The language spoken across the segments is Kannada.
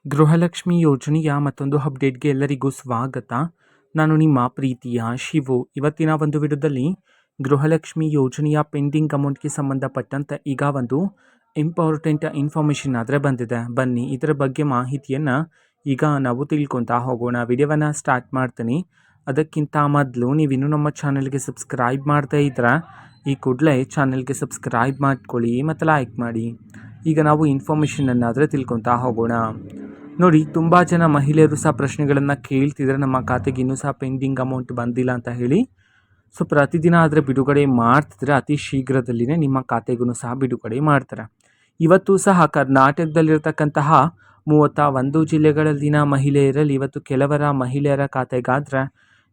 ಗೃಹಲಕ್ಷ್ಮಿ ಯೋಜನೆಯ ಮತ್ತೊಂದು ಅಪ್ಡೇಟ್ಗೆ ಎಲ್ಲರಿಗೂ ಸ್ವಾಗತ. ನಾನು ನಿಮ್ಮ ಪ್ರೀತಿಯ ಶಿವು. ಇವತ್ತಿನ ಒಂದು ವಿಡಿಯೋದಲ್ಲಿ ಗೃಹಲಕ್ಷ್ಮಿ ಯೋಜನೆಯ ಪೆಂಡಿಂಗ್ ಅಮೌಂಟ್ಗೆ ಸಂಬಂಧಪಟ್ಟಂತೆ ಈಗ ಒಂದು ಇಂಪಾರ್ಟೆಂಟ್ ಇನ್ಫಾರ್ಮೇಷನ್ ಆದರೆ ಬಂದಿದೆ. ಬನ್ನಿ ಇದರ ಬಗ್ಗೆ ಮಾಹಿತಿಯನ್ನು ಈಗ ನಾವು ತಿಳ್ಕೊತಾ ಹೋಗೋಣ. ವಿಡಿಯೋವನ್ನು ಸ್ಟಾರ್ಟ್ ಮಾಡ್ತೀನಿ. ಅದಕ್ಕಿಂತ ಮೊದಲು ನೀವಿನ್ನೂ ನಮ್ಮ ಚಾನಲ್ಗೆ ಸಬ್ಸ್ಕ್ರೈಬ್ ಮಾಡ್ತಾ ಇದ್ರೆ ಈ ಕೂಡಲೇ ಚಾನಲ್ಗೆ ಸಬ್ಸ್ಕ್ರೈಬ್ ಮಾಡ್ಕೊಳ್ಳಿ ಮತ್ತು ಲೈಕ್ ಮಾಡಿ. ಈಗ ನಾವು ಇನ್ಫಾರ್ಮೇಷನನ್ನಾದರೆ ತಿಳ್ಕೊತಾ ಹೋಗೋಣ. ನೋಡಿ, ತುಂಬ ಜನ ಮಹಿಳೆಯರು ಸಹ ಪ್ರಶ್ನೆಗಳನ್ನು ಕೇಳ್ತಿದ್ದಾರೆ, ನಮ್ಮ ಖಾತೆಗೆ ಇನ್ನೂ ಸಹ ಪೆಂಡಿಂಗ್ ಅಮೌಂಟ್ ಬಂದಿಲ್ಲ ಅಂತ ಹೇಳಿ. ಸೊ ಪ್ರತಿದಿನ ಆದರೆ ಬಿಡುಗಡೆ ಮಾಡ್ತಿದ್ರೆ ಅತಿ ಶೀಘ್ರದಲ್ಲಿನೇ ನಿಮ್ಮ ಖಾತೆಗೂ ಸಹ ಬಿಡುಗಡೆ ಮಾಡ್ತಾರೆ. ಇವತ್ತು ಸಹ ಕರ್ನಾಟಕದಲ್ಲಿರ್ತಕ್ಕಂತಹ 31 ಜಿಲ್ಲೆಗಳಲ್ಲಿನ ಮಹಿಳೆಯರಲ್ಲಿ ಇವತ್ತು ಕೆಲವರ ಮಹಿಳೆಯರ ಖಾತೆಗಾದರೆ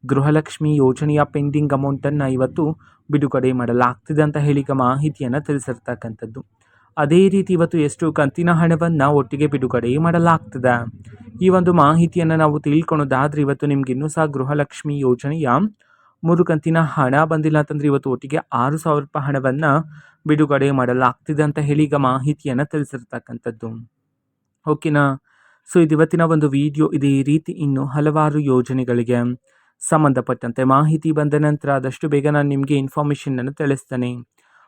ಗೃಹಲಕ್ಷ್ಮಿ ಯೋಜನೆಯ ಪೆಂಡಿಂಗ್ ಅಮೌಂಟನ್ನು ಇವತ್ತು ಬಿಡುಗಡೆ ಮಾಡಲಾಗ್ತಿದೆ ಅಂತ ಹೇಳಿ ಮಾಹಿತಿಯನ್ನು ತಿಳಿಸಿರ್ತಕ್ಕಂಥದ್ದು. ಅದೇ ರೀತಿ ಇವತ್ತು ಎಷ್ಟು ಕಂತಿನ ಹಣವನ್ನು ಒಟ್ಟಿಗೆ ಬಿಡುಗಡೆ ಮಾಡಲಾಗ್ತದೆ, ಈ ಒಂದು ಮಾಹಿತಿಯನ್ನು ನಾವು ತಿಳ್ಕೊಳೋದಾದರೆ ಇವತ್ತು ನಿಮ್ಗೆ ಇನ್ನೂ ಸಹ ಗೃಹಲಕ್ಷ್ಮಿ ಯೋಜನೆಯ 3 ಕಂತಿನ ಹಣ ಬಂದಿಲ್ಲ ಅಂತಂದರೆ ಇವತ್ತು ಒಟ್ಟಿಗೆ 6,000 ರೂಪಾಯಿ ಹಣವನ್ನು ಬಿಡುಗಡೆ ಮಾಡಲಾಗ್ತಿದೆ ಅಂತ ಹೇಳಿ ಈಗ ಮಾಹಿತಿಯನ್ನು ತಿಳಿಸಿರ್ತಕ್ಕಂಥದ್ದು. ಓಕೆನಾ? ಸೊ ಇದು ಇವತ್ತಿನ ಒಂದು ವಿಡಿಯೋ. ಇದೇ ರೀತಿ ಇನ್ನು ಹಲವಾರು ಯೋಜನೆಗಳಿಗೆ ಸಂಬಂಧಪಟ್ಟಂತೆ ಮಾಹಿತಿ ಬಂದ ನಂತರ ಆದಷ್ಟು ಬೇಗ ನಾನು ನಿಮಗೆ ಇನ್ಫಾರ್ಮೇಷನನ್ನು ತಿಳಿಸ್ತೇನೆ.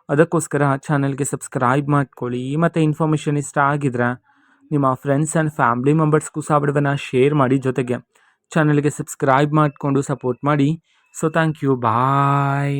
ಅದಕ್ಕೋಸ್ಕರ ಚಾನಲ್ಗೆ ಸಬ್ಸ್ಕ್ರೈಬ್ ಮಾಡ್ಕೊಳ್ಳಿ ಮತ್ತು ಇನ್ಫಾರ್ಮೇಷನ್ ಇಷ್ಟ ಆಗಿದ್ರೆ ನಿಮ್ಮ ಫ್ರೆಂಡ್ಸ್ ಆ್ಯಂಡ್ ಫ್ಯಾಮಿಲಿ ಮೆಂಬರ್ಸ್ಗೂ ಸಹ ವಿಡಿಯೋವನ್ನು ಶೇರ್ ಮಾಡಿ, ಜೊತೆಗೆ ಚಾನಲ್ಗೆ ಸಬ್ಸ್ಕ್ರೈಬ್ ಮಾಡಿಕೊಂಡು ಸಪೋರ್ಟ್ ಮಾಡಿ. So thank you, bye.